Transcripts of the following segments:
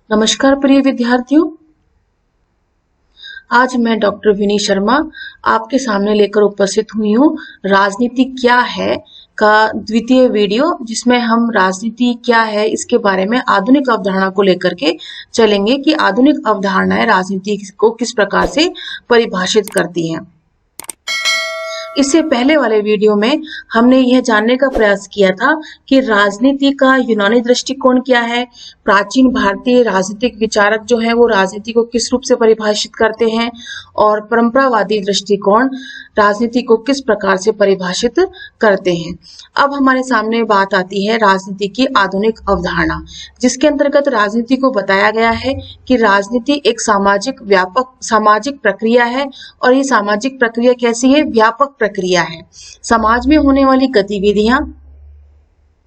नमस्कार प्रिय विद्यार्थियों, आज मैं डॉक्टर विनी शर्मा आपके सामने लेकर उपस्थित हुई हूँ राजनीति क्या है का द्वितीय वीडियो, जिसमें हम राजनीति क्या है इसके बारे में आधुनिक अवधारणा को लेकर के चलेंगे कि आधुनिक अवधारणाएं राजनीति को किस प्रकार से परिभाषित करती हैं। इससे पहले वाले वीडियो में हमने यह जानने का प्रयास किया था कि राजनीति का यूनानी दृष्टिकोण क्या है, प्राचीन भारतीय राजनीतिक विचारक जो है वो राजनीति को किस रूप से परिभाषित करते हैं और परंपरावादी दृष्टिकोण राजनीति को किस प्रकार से परिभाषित करते हैं। अब हमारे सामने बात आती है राजनीति की आधुनिक अवधारणा, जिसके अंतर्गत राजनीति को बताया गया है कि राजनीति एक व्यापक सामाजिक प्रक्रिया है और ये सामाजिक प्रक्रिया कैसी है? व्यापक प्रक्रिया है। समाज में होने वाली गतिविधियां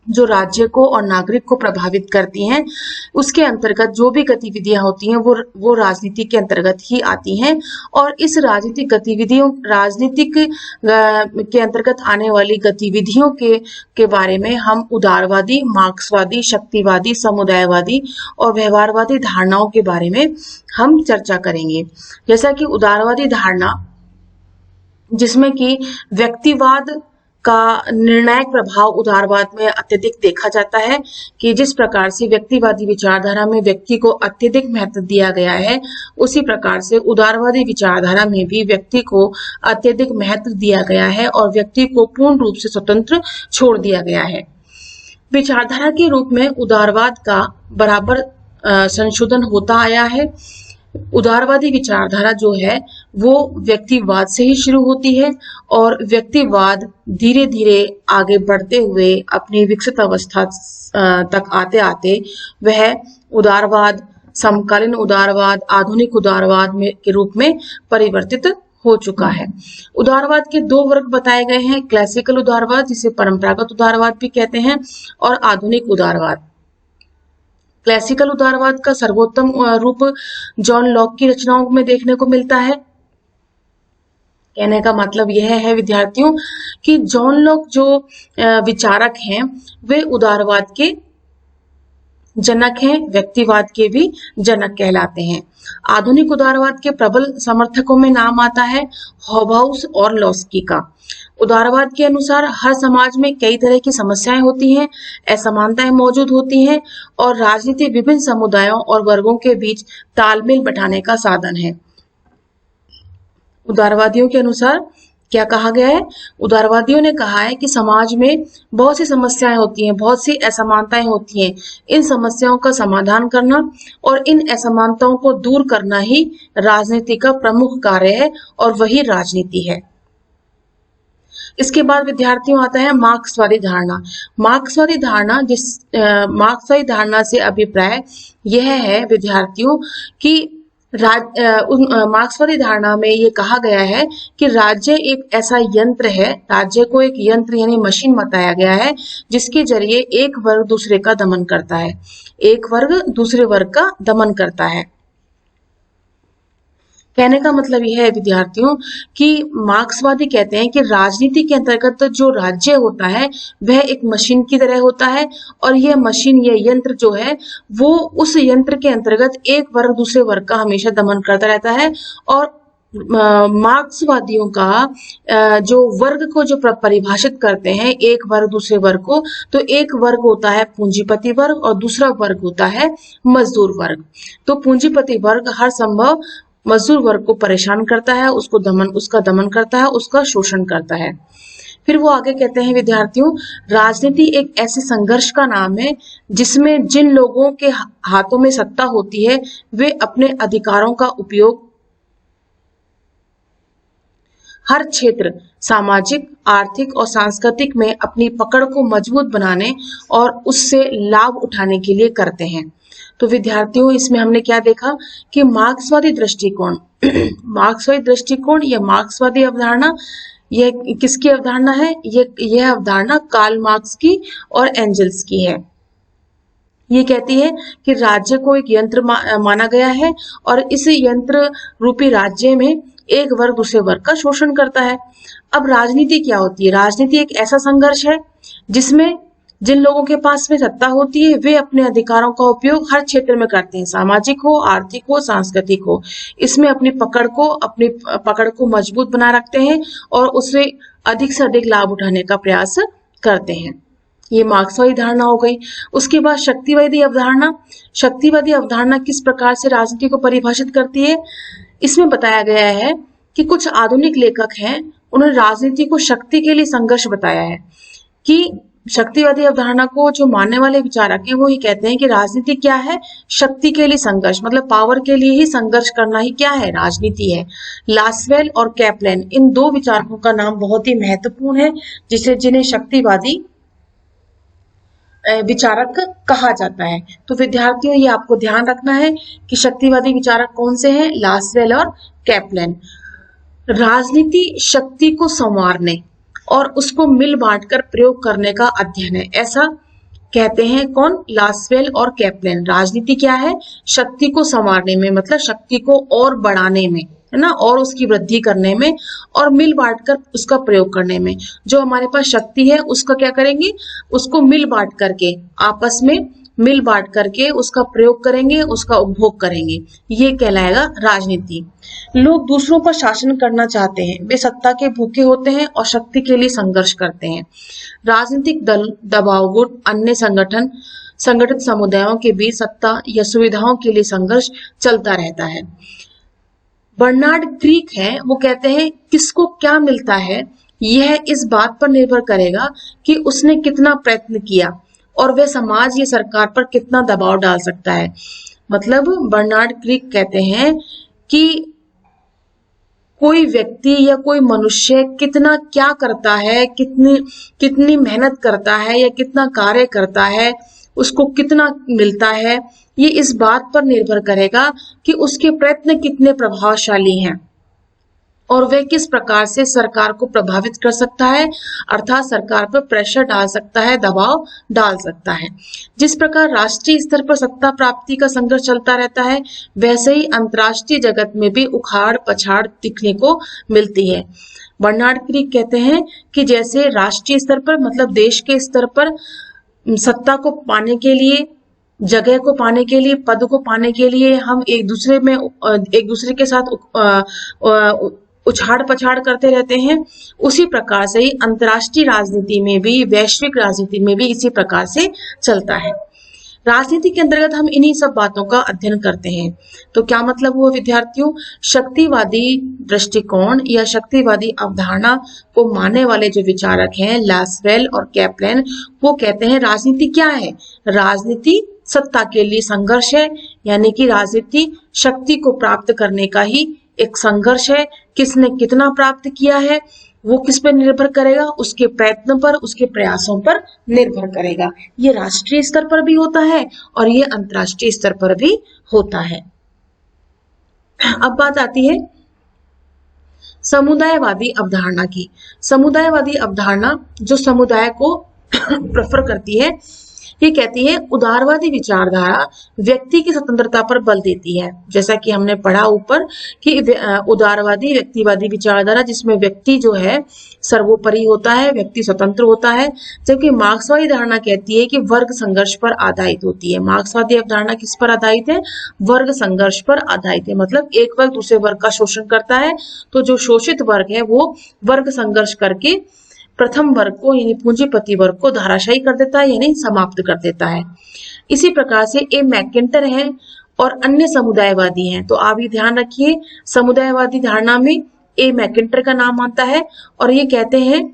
जो राज्य को और नागरिक को प्रभावित करती हैं, उसके अंतर्गत जो भी गतिविधियां होती हैं वो राजनीति के अंतर्गत ही आती हैं। और इस राजनीतिक के अंतर्गत आने वाली गतिविधियों के बारे में हम उदारवादी, मार्क्सवादी, शक्तिवादी, समुदायवादी और व्यवहारवादी धारणाओं के बारे में हम चर्चा करेंगे। जैसा कि उदारवादी धारणा, जिसमें कि व्यक्तिवाद का निर्णायक प्रभाव उदारवाद में अत्यधिक देखा जाता है कि जिस प्रकार से व्यक्तिवादी विचारधारा में व्यक्ति को अत्यधिक महत्व दिया गया है, उसी प्रकार से उदारवादी विचारधारा में भी व्यक्ति को अत्यधिक महत्व दिया गया है और व्यक्ति को पूर्ण रूप से स्वतंत्र छोड़ दिया गया है। विचारधारा के रूप में उदारवाद का बराबर संशोधन होता आया है। उदारवादी विचारधारा जो है वो व्यक्तिवाद से ही शुरू होती है और व्यक्तिवाद धीरे धीरे आगे बढ़ते हुए अपनी विकसित अवस्था तक आते आते वह उदारवाद, समकालीन उदारवाद, आधुनिक उदारवाद के रूप में परिवर्तित हो चुका है। उदारवाद के दो वर्ग बताए गए हैं, क्लासिकल उदारवाद जिसे परंपरागत उदारवाद भी कहते हैं और आधुनिक उदारवाद। क्लासिकल उदारवाद का सर्वोत्तम रूप जॉन लॉक की रचनाओं में देखने को मिलता है। कहने का मतलब यह है विद्यार्थियों कि जॉन लॉक जो विचारक हैं वे उदारवाद के जनक हैं, व्यक्तिवाद के भी जनक कहलाते हैं। आधुनिक उदारवाद के प्रबल समर्थकों में नाम आता है हॉबहाउस और लॉस्की का। उदारवाद के अनुसार हर समाज में कई तरह की समस्याएं होती हैं, असमानताएं मौजूद होती हैं और राजनीति विभिन्न समुदायों और वर्गों के बीच तालमेल बैठाने का साधन है। उदारवादियों के अनुसार क्या कहा गया है? उदारवादियों ने कहा है कि समाज में बहुत सी समस्याएं होती हैं, बहुत सी असमानताएं होती हैं। इन समस्याओं का समाधान करना और इन असमानताओं को दूर करना ही राजनीति का प्रमुख कार्य है और वही राजनीति है। इसके बाद विद्यार्थियों आता है मार्क्सवादी धारणा। मार्क्सवादी धारणा से अभिप्राय यह है विद्यार्थियों कि मार्क्सवादी धारणा में ये कहा गया है कि राज्य एक ऐसा यंत्र है, राज्य को एक यंत्र यानी मशीन बताया गया है, जिसके जरिए एक वर्ग दूसरे का दमन करता है, एक वर्ग दूसरे वर्ग का दमन करता है। कहने का मतलब यह है विद्यार्थियों कि मार्क्सवादी कहते हैं कि राजनीति के अंतर्गत जो राज्य होता है वह एक मशीन की तरह होता है और यह मशीन, यह यंत्र जो है वो उस यंत्र के अंतर्गत एक वर्ग दूसरे वर्ग का हमेशा दमन करता रहता है। और मार्क्सवादियों का जो वर्ग को जो परिभाषित करते हैं एक वर्ग दूसरे वर्ग को, तो एक वर्ग होता है पूंजीपति वर्ग और दूसरा वर्ग होता है मजदूर वर्ग। तो पूंजीपति वर्ग हर संभव मजदूर वर्ग को परेशान करता है, उसका दमन करता है, उसका शोषण करता है। फिर वो आगे कहते हैं विद्यार्थियों, राजनीति एक ऐसे संघर्ष का नाम है जिसमें जिन लोगों के हाथों में सत्ता होती है वे अपने अधिकारों का उपयोग हर क्षेत्र, सामाजिक, आर्थिक और सांस्कृतिक में अपनी पकड़ को मजबूत बनाने और उससे लाभ उठाने के लिए करते हैं। तो विद्यार्थियों इसमें हमने क्या देखा कि मार्क्सवादी दृष्टिकोण या मार्क्सवादी अवधारणा, यह किसकी अवधारणा है? यह अवधारणा कार्ल मार्क्स की और एंजल्स की है। ये कहती है कि राज्य को एक यंत्र माना गया है और इस यंत्र रूपी राज्य में एक वर्ग दूसरे वर्ग का शोषण करता है। अब राजनीति क्या होती है? राजनीति एक ऐसा संघर्ष है जिसमें जिन लोगों के पास में सत्ता होती है वे अपने अधिकारों का उपयोग हर क्षेत्र में करते हैं, सामाजिक हो, आर्थिक हो, सांस्कृतिक हो। इसमें अपनी पकड़ को मजबूत बना रखते हैं और उससे अधिक से अधिक लाभ उठाने का प्रयास करते हैं। ये मार्क्सवादी धारणा हो गई। उसके बाद शक्तिवादी अवधारणा। शक्तिवादी अवधारणा किस प्रकार से राजनीति को परिभाषित करती है? इसमें बताया गया है कि कुछ आधुनिक लेखक हैं, उन्होंने राजनीति को शक्ति के लिए संघर्ष बताया है। कि शक्तिवादी अवधारणा को जो मानने वाले विचारक हैं वो ये कहते हैं कि राजनीति क्या है? शक्ति के लिए संघर्ष, मतलब पावर के लिए ही संघर्ष करना ही क्या है? राजनीति है। लासवेल और कैप्लेन, इन दो विचारकों का नाम बहुत ही महत्वपूर्ण है, जिन्हें शक्तिवादी विचारक कहा जाता है। तो विद्यार्थियों, ये आपको ध्यान रखना है कि शक्तिवादी विचारक कौन से हैं? लासवेल और कैप्लेन। राजनीति शक्ति को संवारने और उसको मिल बांटकर प्रयोग करने का अध्ययन है, ऐसा कहते हैं कौन? लासवेल और कैप्लेन। राजनीति क्या है? शक्ति को संवारने में, मतलब शक्ति को और बढ़ाने में, है ना, और उसकी वृद्धि करने में और मिल बांटकर उसका प्रयोग करने में। जो हमारे पास शक्ति है उसका क्या करेंगे? उसको मिल बांट करके, आपस में मिल बांट करके उसका प्रयोग करेंगे, उसका उपभोग करेंगे, ये कहलाएगा राजनीति। लोग दूसरों पर शासन करना चाहते हैं, वे सत्ता के भूखे होते हैं और शक्ति के लिए संघर्ष करते हैं। राजनीतिक दल, दबाव गुट, अन्य संगठित समुदायों के बीच सत्ता या सुविधाओं के लिए संघर्ष चलता रहता है। बर्नार्ड क्रीक है, वो कहते हैं किसको क्या मिलता है यह इस बात पर निर्भर करेगा कि उसने कितना प्रयत्न किया और वह समाज या सरकार पर कितना दबाव डाल सकता है। मतलब बर्नार्ड क्रीक कहते हैं कि कोई व्यक्ति या कोई मनुष्य कितना क्या करता है, कितनी मेहनत करता है या कितना कार्य करता है, उसको कितना मिलता है, ये इस बात पर निर्भर करेगा कि उसके प्रयत्न कितने प्रभावशाली हैं और वह किस प्रकार से सरकार को प्रभावित कर सकता है, अर्थात सरकार पर प्रेशर डाल सकता है, दबाव डाल सकता है। जिस प्रकार राष्ट्रीय स्तर पर सत्ता प्राप्ति का संघर्ष चलता रहता है, वैसे ही अंतर्राष्ट्रीय जगत में भी उखाड़ पछाड़ दिखने को मिलती है। बर्नार्ड क्रीक कहते हैं कि जैसे राष्ट्रीय स्तर पर, मतलब देश के स्तर पर सत्ता को पाने के लिए, जगह को पाने के लिए, पद को पाने के लिए हम एक दूसरे के साथ उछाड़ पछाड़ करते रहते हैं, उसी प्रकार से ही अंतर्राष्ट्रीय राजनीति में भी, वैश्विक राजनीति में भी इसी प्रकार से चलता है। राजनीति के अंतर्गत हम इन्हीं सब बातों का अध्ययन करते हैं। तो क्या मतलब हुआ विद्यार्थियों? शक्तिवादी दृष्टिकोण या शक्तिवादी अवधारणा को मानने वाले जो विचारक हैं, लासवेल और कैप्लेन, वो कहते हैं राजनीति क्या है? राजनीति सत्ता के लिए संघर्ष है, यानी कि राजनीति शक्ति को प्राप्त करने का ही एक संघर्ष है। किसने कितना प्राप्त किया है वो किस पर निर्भर करेगा? उसके प्रयत्न पर, उसके प्रयासों पर निर्भर करेगा। ये राष्ट्रीय स्तर पर भी होता है और ये अंतर्राष्ट्रीय स्तर पर भी होता है। अब बात आती है समुदायवादी अवधारणा की। समुदायवादी अवधारणा जो समुदाय को प्रेफर करती है, ये कहती है उदारवादी विचारधारा व्यक्ति की स्वतंत्रता पर बल देती है। जैसा कि हमने पढ़ा ऊपर कि उदारवादी व्यक्तिवादी विचारधारा जिसमें व्यक्ति जो है सर्वोपरि होता है, व्यक्ति स्वतंत्र होता है, जबकि मार्क्सवादी धारणा कहती है कि वर्ग संघर्ष पर आधारित होती है। मार्क्सवादी अवधारणा किस पर आधारित है? वर्ग संघर्ष पर आधारित है। मतलब एक वर्ग दूसरे वर्ग का शोषण करता है, तो जो शोषित वर्ग है वो वर्ग संघर्ष करके प्रथम वर्ग को, यानी पूंजीपति वर्ग को धाराशायी कर देता है, यानी समाप्त कर देता है। इसी प्रकार से ए मैकेंटर है और अन्य समुदायवादी हैं। तो आप ये ध्यान रखिए, समुदायवादी धारणा में ए मैकेंटर का नाम आता है और ये कहते हैं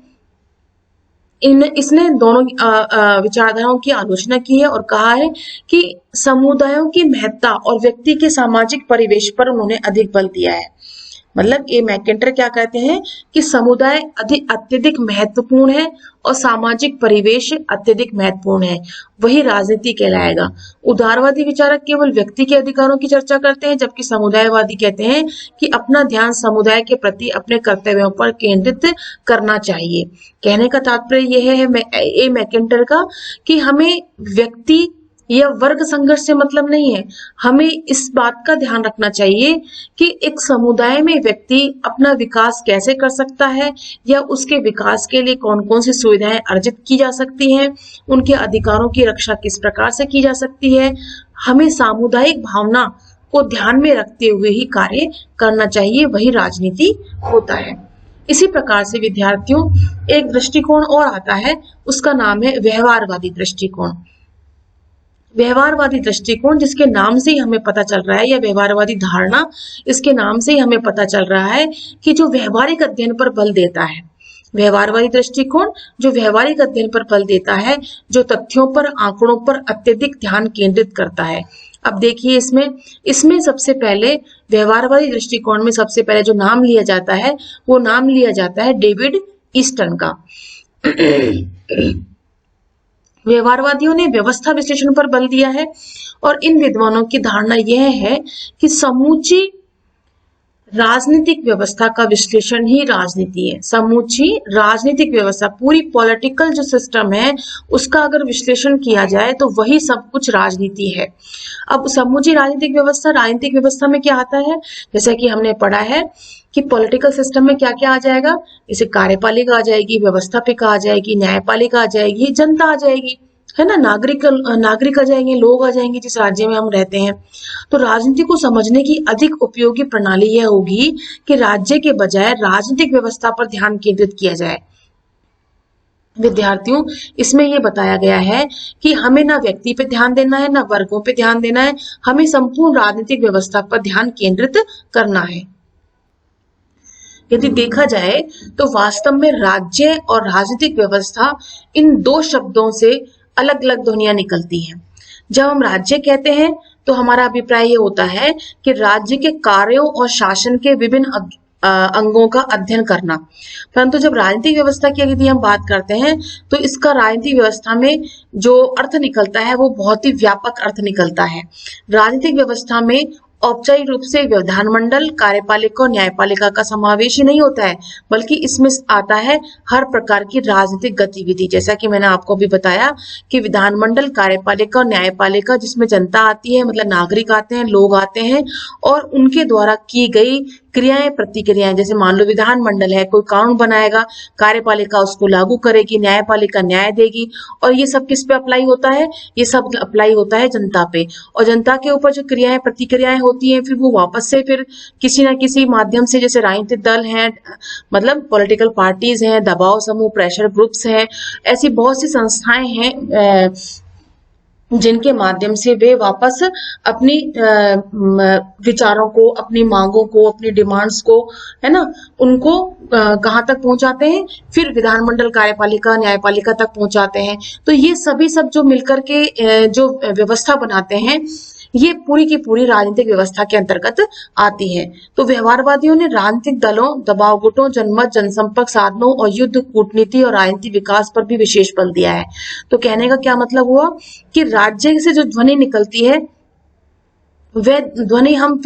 इसने दोनों विचारधाराओं की आलोचना की है और कहा है कि समुदायों की महत्ता और व्यक्ति के सामाजिक परिवेश पर उन्होंने अधिक बल दिया है। मतलब ए मैकेंटर क्या कहते हैं कि समुदाय अत्यधिक महत्वपूर्ण है और सामाजिक परिवेश अत्यधिक महत्वपूर्ण है, वही राजनीति कहलाएगा। उदारवादी विचारक केवल व्यक्ति के अधिकारों की चर्चा करते हैं, जबकि समुदायवादी कहते हैं कि अपना ध्यान समुदाय के प्रति अपने कर्तव्यों पर केंद्रित करना चाहिए। कहने का तात्पर्य यह है ए मैकेंटर का कि हमें व्यक्ति यह वर्ग संघर्ष से मतलब नहीं है। हमें इस बात का ध्यान रखना चाहिए कि एक समुदाय में व्यक्ति अपना विकास कैसे कर सकता है, या उसके विकास के लिए कौन कौन सी सुविधाएं अर्जित की जा सकती हैं, उनके अधिकारों की रक्षा किस प्रकार से की जा सकती है। हमें सामुदायिक भावना को ध्यान में रखते हुए ही कार्य करना चाहिए, वही राजनीति होता है। इसी प्रकार से विद्यार्थियों, एक दृष्टिकोण और आता है, उसका नाम है व्यवहारवादी दृष्टिकोण। व्यवहारवादी दृष्टिकोण, जिसके नाम से ही हमें पता चल रहा है, या व्यवहारवादी धारणा, इसके नाम से ही हमें पता चल रहा है कि जो व्यवहारिक अध्ययन पर बल देता है। व्यवहारवादी दृष्टिकोण जो व्यवहारिक अध्ययन पर बल देता है, जो तथ्यों पर, आंकड़ों पर अत्यधिक ध्यान केंद्रित करता है। अब देखिए, इसमें सबसे पहले व्यवहारवादी दृष्टिकोण में सबसे पहले जो नाम लिया जाता है, वो नाम लिया जाता है डेविड ईस्टन का। व्यवहारवादियों ने व्यवस्था विश्लेषण पर बल दिया है, और इन विद्वानों की धारणा यह है कि समूची राजनीतिक व्यवस्था का विश्लेषण ही राजनीति है। समूची राजनीतिक व्यवस्था, पूरी पॉलिटिकल जो सिस्टम है, उसका अगर विश्लेषण किया जाए तो वही सब कुछ राजनीति है। अब समूची राजनीतिक व्यवस्था में क्या आता है, जैसा कि हमने पढ़ा है कि पॉलिटिकल सिस्टम में क्या क्या आ जाएगा, जैसे कार्यपालिका आ जाएगी, व्यवस्थापिका आ जाएगी, न्यायपालिका आ जाएगी, जनता आ जाएगी, है ना, नागरिक आ जाएंगे, लोग आ जाएंगे जिस राज्य में हम रहते हैं। तो राजनीति को समझने की अधिक उपयोगी प्रणाली यह होगी कि राज्य के बजाय राजनीतिक व्यवस्था पर ध्यान केंद्रित किया जाए। विद्यार्थियों, इसमें यह बताया गया है कि हमें ना व्यक्ति पे ध्यान देना है, ना वर्गों पे ध्यान देना है, हमें संपूर्ण राजनीतिक व्यवस्था पर ध्यान केंद्रित करना है। यदि देखा जाए तो वास्तव में राज्य और राजनीतिक व्यवस्था, इन दो शब्दों से अलग अलग ध्वनियां निकलती हैं। जब हम राज्य कहते हैं तो हमारा अभिप्राय ये होता है कि राज्य के कार्यों और शासन के विभिन्न अंगों का अध्ययन करना। परंतु जब राजनीतिक व्यवस्था की यदि हम बात करते हैं तो इसका राजनीतिक व्यवस्था में जो अर्थ निकलता है वो बहुत ही व्यापक अर्थ निकलता है। राजनीतिक व्यवस्था में औपचारिक रूप से विधानमंडल, कार्यपालिका और न्यायपालिका का समावेश ही नहीं होता है, बल्कि इसमें आता है हर प्रकार की राजनीतिक गतिविधि। जैसा कि मैंने आपको भी बताया कि विधानमंडल, कार्यपालिका और न्यायपालिका, जिसमें जनता आती है, मतलब नागरिक आते हैं, लोग आते हैं, और उनके द्वारा की गई क्रियाएं प्रतिक्रियाएं, जैसे मान लो विधानमंडल है, कोई कानून बनाएगा, कार्यपालिका उसको लागू करेगी, न्यायपालिका न्याय देगी, और ये सब किस पे अप्लाई होता है, ये सब अप्लाई होता है जनता पे। और जनता के ऊपर जो क्रियाएं प्रतिक्रियाएं होती हैं, फिर वो वापस से फिर किसी ना किसी माध्यम से, जैसे राजनीतिक दल हैं, मतलब पॉलिटिकल पार्टीज हैं, दबाव समूह, प्रेशर ग्रुप्स हैं, ऐसी बहुत सी संस्थाएं हैं जिनके माध्यम से वे वापस अपनी विचारों को, अपनी मांगों को, अपनी डिमांड्स को, है ना, उनको कहाँ तक पहुंचाते हैं, फिर विधानमंडल, कार्यपालिका, न्यायपालिका तक पहुंचाते हैं। तो ये सभी सब जो मिलकर के जो व्यवस्था बनाते हैं, ये पूरी की पूरी राजनीतिक व्यवस्था के अंतर्गत आती है। तो व्यवहारवादियों ने राजनीतिक दलों, दबाव गुटों, जनमत, जनसंपर्क साधनों और युद्ध, कूटनीति और राजनीतिक विकास पर भी विशेष बल दिया है। तो कहने का क्या मतलब हुआ कि राज्य से जो ध्वनि निकलती है, वह ध्वनि हम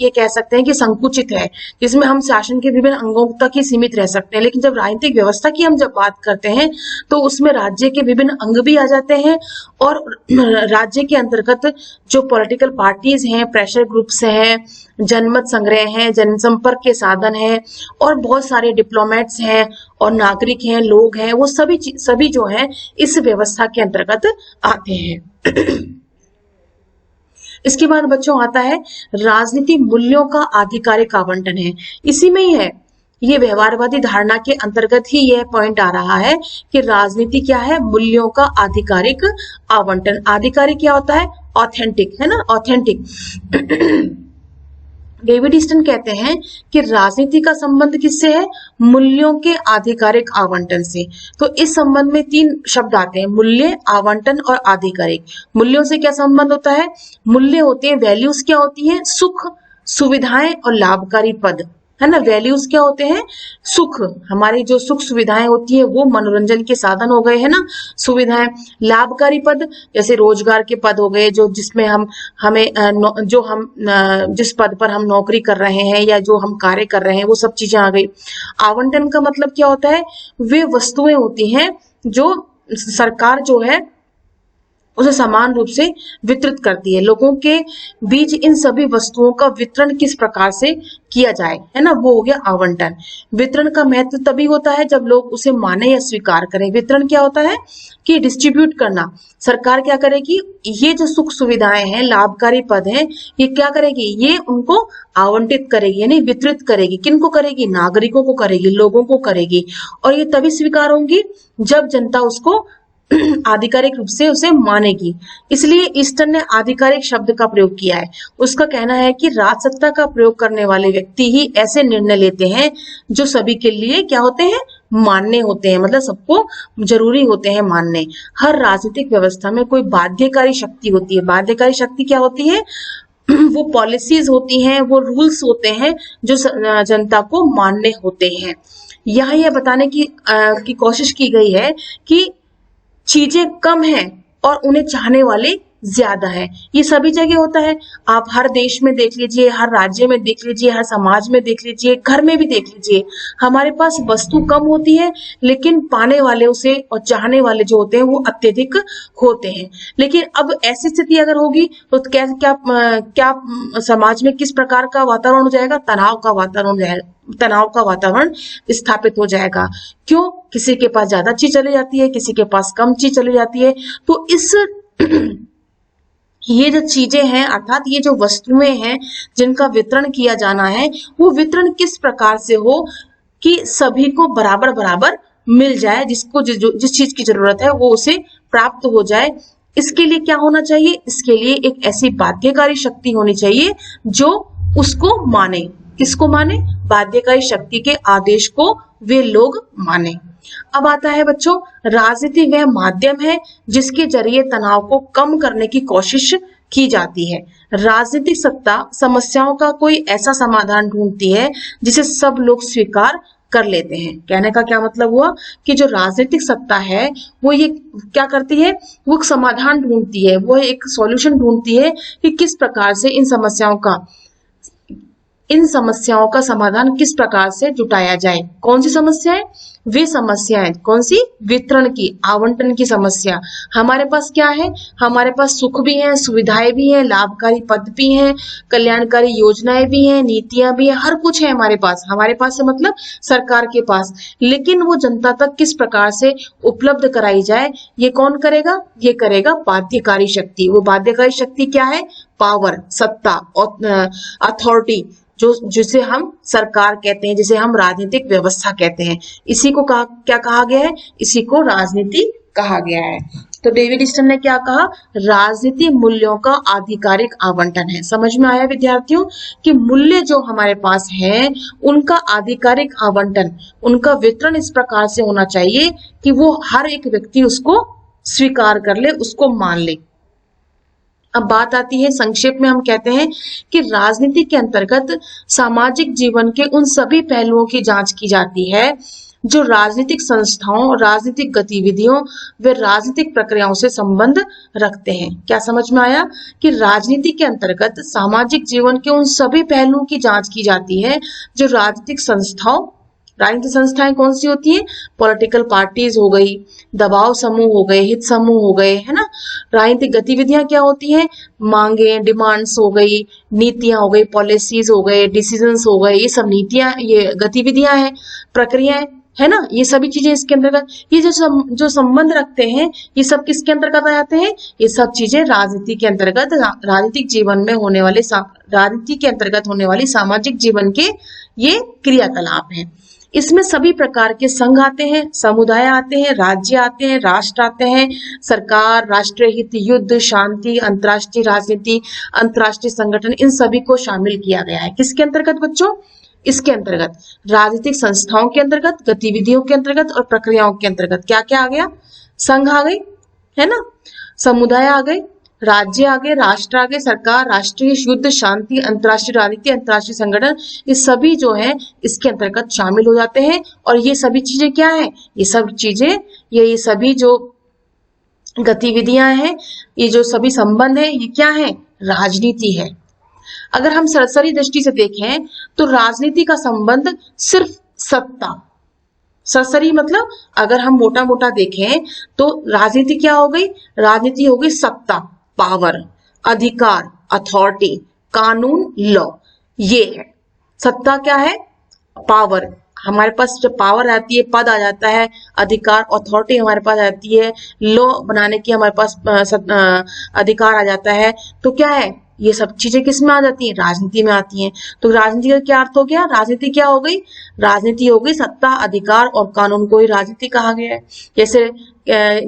ये कह सकते हैं कि संकुचित है, जिसमें हम शासन के विभिन्न अंगों तक ही सीमित रह सकते हैं। लेकिन जब राजनीतिक व्यवस्था की हम जब बात करते हैं तो उसमें राज्य के विभिन्न अंग भी आ जाते हैं, और राज्य के अंतर्गत जो पॉलिटिकल पार्टीज हैं, प्रेशर ग्रुप्स हैं, जनमत संग्रह हैं, जनसंपर्क के साधन हैं, और बहुत सारे डिप्लोमेट्स हैं और नागरिक हैं, लोग हैं, वो सभी जो हैं इस व्यवस्था के अंतर्गत आते हैं। इसके बाद बच्चों आता है राजनीति मूल्यों का आधिकारिक आवंटन है। इसी में ही है, ये व्यवहारवादी धारणा के अंतर्गत ही यह पॉइंट आ रहा है कि राजनीति क्या है, मूल्यों का आधिकारिक आवंटन। आधिकारिक क्या होता है, ऑथेंटिक, है ना, ऑथेंटिक। डेविड ईस्टन कहते हैं कि राजनीति का संबंध किससे है, मूल्यों के आधिकारिक आवंटन से। तो इस संबंध में तीन शब्द आते हैं, मूल्य, आवंटन और आधिकारिक। मूल्यों से क्या संबंध होता है, मूल्य होते हैं, वैल्यूज क्या होती हैं, सुख, सुविधाएं और लाभकारी पद, है ना। वैल्यूज क्या होते हैं, सुख, हमारी जो सुख सुविधाएं होती है वो मनोरंजन के साधन हो गए, है ना, सुविधाएं। लाभकारी पद, जैसे रोजगार के पद हो गए, जो जिसमें जिस पद पर हम नौकरी कर रहे हैं या जो हम कार्य कर रहे हैं, वो सब चीजें आ गई। आवंटन का मतलब क्या होता है, वे वस्तुएं होती हैं जो सरकार जो है उसे समान रूप से वितरित करती है। लोगों के बीच इन सभी वस्तुओं का वितरण किस प्रकार से किया जाए, है ना, वो हो गया आवंटन। वितरण का महत्व तभी होता है जब लोग उसे माने या स्वीकार करें। वितरण क्या होता है कि डिस्ट्रीब्यूट करना। सरकार क्या करेगी, ये जो सुख सुविधाएं हैं, लाभकारी पद हैं, ये क्या करेगी, ये उनको आवंटित करेगी, यानी वितरित करेगी। किनको करेगी, नागरिकों को करेगी, लोगों को करेगी। और ये तभी स्वीकार होंगी जब जनता उसको आधिकारिक रूप से उसे मानेगी। इसलिए ईस्टन ने आधिकारिक शब्द का प्रयोग किया है। उसका कहना है कि राजसत्ता का प्रयोग करने वाले व्यक्ति ही ऐसे निर्णय लेते हैं जो सभी के लिए क्या होते हैं, मान्य होते हैं, मतलब सबको जरूरी होते हैं मानने। हर राजनीतिक व्यवस्था में कोई बाध्यकारी शक्ति होती है। बाध्यकारी शक्ति क्या होती है, वो पॉलिसीज होती हैं, वो रूल्स होते हैं जो जनता को मान्य होते हैं। यहाँ यह बताने की कोशिश की गई है कि चीजें कम हैं और उन्हें चाहने वाले ज्यादा है। ये सभी जगह होता है। आप हर देश में देख लीजिए, हर राज्य में देख लीजिए, हर समाज में देख लीजिए, घर में भी देख लीजिए। हमारे पास वस्तु कम होती है लेकिन पाने वाले उसे और चाहने वाले जो होते हैं वो अत्यधिक होते हैं। लेकिन अब ऐसी स्थिति अगर होगी तो क्या क्या क्या समाज में किस प्रकार का वातावरण हो जाएगा, तनाव का वातावरण हो जाएगा, तनाव का वातावरण स्थापित हो जाएगा। क्यों, किसी के पास ज्यादा चीज चली जाती है, किसी के पास कम चीज चली जाती है। तो इस ये जो चीजें हैं, अर्थात ये जो वस्तुएं हैं जिनका वितरण किया जाना है, वो वितरण किस प्रकार से हो कि सभी को बराबर बराबर मिल जाए, जिसको जिस चीज की जरूरत है वो उसे प्राप्त हो जाए। इसके लिए क्या होना चाहिए, इसके लिए एक ऐसी बाध्यकारी शक्ति होनी चाहिए जो उसको माने। किसको माने, बाध्यकारी शक्ति के आदेश को वे लोग माने। अब आता है बच्चों, राजनीति वह माध्यम है जिसके जरिए तनाव को कम करने की कोशिश की जाती है। राजनीतिक सत्ता समस्याओं का कोई ऐसा समाधान ढूंढती है जिसे सब लोग स्वीकार कर लेते हैं। कहने का क्या मतलब हुआ कि जो राजनीतिक सत्ता है वो ये क्या करती है, वो समाधान ढूंढती है, वो एक सॉल्यूशन ढूंढती है कि किस प्रकार से इन समस्याओं का समाधान किस प्रकार से जुटाया जाए। कौन सी समस्याएं, वे समस्याएं कौन सी, वितरण की, आवंटन की समस्या। हमारे पास क्या है, हमारे पास सुख भी है, सुविधाएं भी हैं, लाभकारी पद भी हैं, कल्याणकारी योजनाएं भी हैं, नीतियां भी हैं, हर कुछ है हमारे पास। हमारे पास से मतलब सरकार के पास। लेकिन वो जनता तक किस प्रकार से उपलब्ध कराई जाए, ये कौन करेगा, ये करेगा बाध्यकारी शक्ति। वो बाध्यकारी शक्ति क्या है, पावर, सत्ता, अथॉरिटी, जिसे हम सरकार कहते हैं, जिसे हम राजनीतिक व्यवस्था कहते हैं। इसी को क्या कहा गया है, इसी को राजनीति कहा गया है। तो डेविड ईस्टन ने क्या कहा, राजनीति मूल्यों का आधिकारिक आवंटन है। समझ में आया विद्यार्थियों कि मूल्य जो हमारे पास है उनका आधिकारिक आवंटन, उनका वितरण इस प्रकार से होना चाहिए कि वो हर एक व्यक्ति उसको स्वीकार कर ले, उसको मान ले। अब बात आती है, संक्षेप में हम कहते हैं कि राजनीति के अंतर्गत सामाजिक जीवन के उन सभी पहलुओं की जांच की जाती है जो राजनीतिक संस्थाओं, राजनीतिक गतिविधियों व राजनीतिक प्रक्रियाओं से संबंध रखते हैं। क्या समझ में आया कि राजनीति के अंतर्गत सामाजिक जीवन के उन सभी पहलुओं की जांच की जाती है जो राजनीतिक संस्थाएं कौन सी होती हैं, पॉलिटिकल पार्टीज हो गई, दबाव समूह हो गए, हित समूह हो गए, है ना। राजनीतिक गतिविधियां क्या होती हैं, मांगे, डिमांड्स हो गई, नीतियां हो गई, पॉलिसीज हो गए, डिसीजंस हो गए, ये सब नीतियां, ये गतिविधियां हैं, प्रक्रियाएं, है ना। ये सभी चीजें इसके अंतर्गत, ये जो संबंध रखते हैं, ये सब किसके अंतर्गत आ जाते हैं, ये सब चीजें राजनीति के अंतर्गत, राजनीतिक जीवन में होने वाले, राजनीति के अंतर्गत होने वाली सामाजिक जीवन के ये क्रियाकलाप हैं। इसमें सभी प्रकार के संघ आते हैं, समुदाय आते हैं, राज्य आते हैं, राष्ट्र आते हैं, सरकार, राष्ट्रीय हित, युद्ध, शांति, अंतर्राष्ट्रीय राजनीति, अंतर्राष्ट्रीय संगठन, इन सभी को शामिल किया गया है। किसके अंतर्गत बच्चों, इसके अंतर्गत राजनीतिक संस्थाओं के अंतर्गत, गतिविधियों के अंतर्गत और प्रक्रियाओं के अंतर्गत। क्या क्या आ गया, संघ आ गई, है ना, समुदाय आ गए, राज्य आ गए, राष्ट्र आ गए, सरकार, राष्ट्रीय युद्ध, शांति, अंतर्राष्ट्रीय राजनीति, अंतर्राष्ट्रीय संगठन, ये सभी जो है इसके अंतर्गत शामिल हो जाते हैं। और ये सभी चीजें क्या है, ये सब चीजें, ये सभी जो गतिविधियां हैं, ये जो सभी संबंध है, ये क्या है, राजनीति है। अगर हम सरसरी दृष्टि से देखें तो राजनीति का संबंध सिर्फ सत्ता, सरसरी मतलब अगर हम मोटा मोटा देखें तो राजनीति क्या हो गई, राजनीति हो गई सत्ता, पावर, अधिकार, अथॉरिटी, कानून, लॉ। ये है सत्ता, क्या है, पावर। हमारे पास जब पावर आती है, पद आ जाता है, अधिकार, अथॉरिटी हमारे पास आती है, लॉ बनाने की हमारे पास अधिकार आ जाता है। तो क्या है, ये सब चीजें किस में आ जाती हैं, राजनीति में आती हैं। तो राजनीति का क्या अर्थ हो गया, राजनीति क्या हो गई, राजनीति हो गई सत्ता, अधिकार और कानून को ही राजनीति कहा गया है। जैसे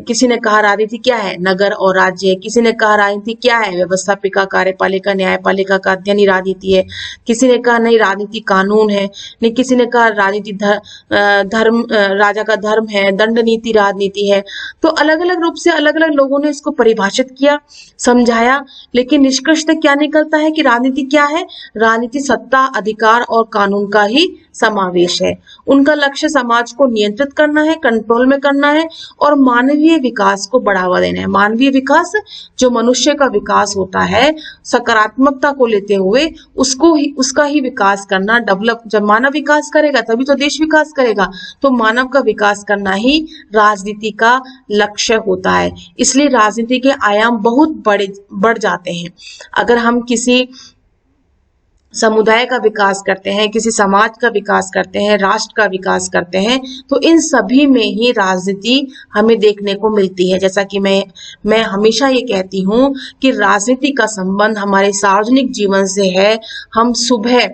किसी ने कहा राजनीति क्या है, नगर और राज्य। किसी ने कहा राजनीति क्या है, व्यवस्थापिका, कार्यपालिका, न्यायपालिका का अध्ययन ही राजनीति है। किसी ने कहा नहीं, राजनीति कानून है। नहीं, किसी ने कहा राजनीति धर्म, राजा का धर्म है, दंड नीति राजनीति है। तो अलग अलग रूप से अलग अलग लोगों ने इसको परिभाषित किया, समझाया, लेकिन निष्कर्ष क्या निकलता है कि राजनीति क्या है, राजनीति सत्ता, अधिकार और कानून का ही समावेश है। उनका लक्ष्य समाज को नियंत्रित करना है, कंट्रोल में करना है और मानवीय विकास को बढ़ावा देना है। मानवीय विकास जो मनुष्य का विकास होता है, सकारात्मकता को लेते हुए उसका ही विकास करना, डेवलप। जब मानव विकास करेगा तभी तो देश विकास करेगा। तो मानव का विकास करना ही राजनीति का लक्ष्य होता है। इसलिए राजनीति के आयाम बहुत बढ़ जाते हैं। अगर हम किसी समुदाय का विकास करते हैं, किसी समाज का विकास करते हैं, राष्ट्र का विकास करते हैं, तो इन सभी में ही राजनीति हमें देखने को मिलती है। जैसा कि मैं हमेशा ये कहती हूँ कि राजनीति का संबंध हमारे सार्वजनिक जीवन से है। हम सुबह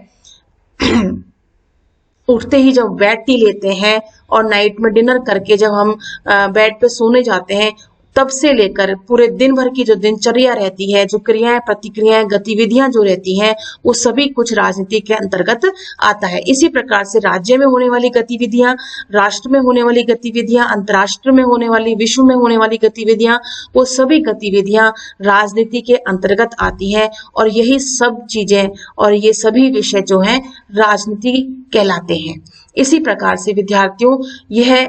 उठते ही जब बेड टी लेते हैं और नाइट में डिनर करके जब हम बेड पे सोने जाते हैं, तब से लेकर पूरे दिन भर की जो दिनचर्या रहती है, जो क्रियाएं, प्रतिक्रियाएं, गतिविधियां जो रहती हैं, वो सभी कुछ राजनीति के अंतर्गत आता है। इसी प्रकार से राज्य में होने वाली गतिविधियां, राष्ट्र में होने वाली गतिविधियां, अंतर्राष्ट्र में होने वाली, विश्व में होने वाली गतिविधियां, वो सभी गतिविधियां राजनीति के अंतर्गत आती हैं। और यही सब चीजें और ये सभी विषय जो हैं राजनीति कहलाते हैं। इसी प्रकार से विद्यार्थियों, यह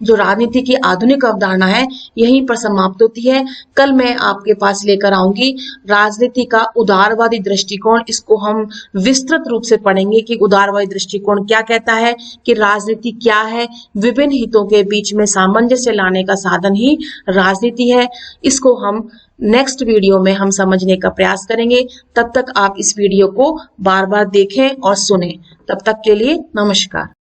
जो राजनीति की आधुनिक अवधारणा है यहीं पर समाप्त होती है। कल मैं आपके पास लेकर आऊंगी राजनीति का उदारवादी दृष्टिकोण। इसको हम विस्तृत रूप से पढ़ेंगे कि उदारवादी दृष्टिकोण क्या कहता है, कि राजनीति क्या है, विभिन्न हितों के बीच में सामंजस्य लाने का साधन ही राजनीति है। इसको हम नेक्स्ट वीडियो में हम समझने का प्रयास करेंगे। तब तक आप इस वीडियो को बार बार देखें और सुनें। तब तक के लिए नमस्कार।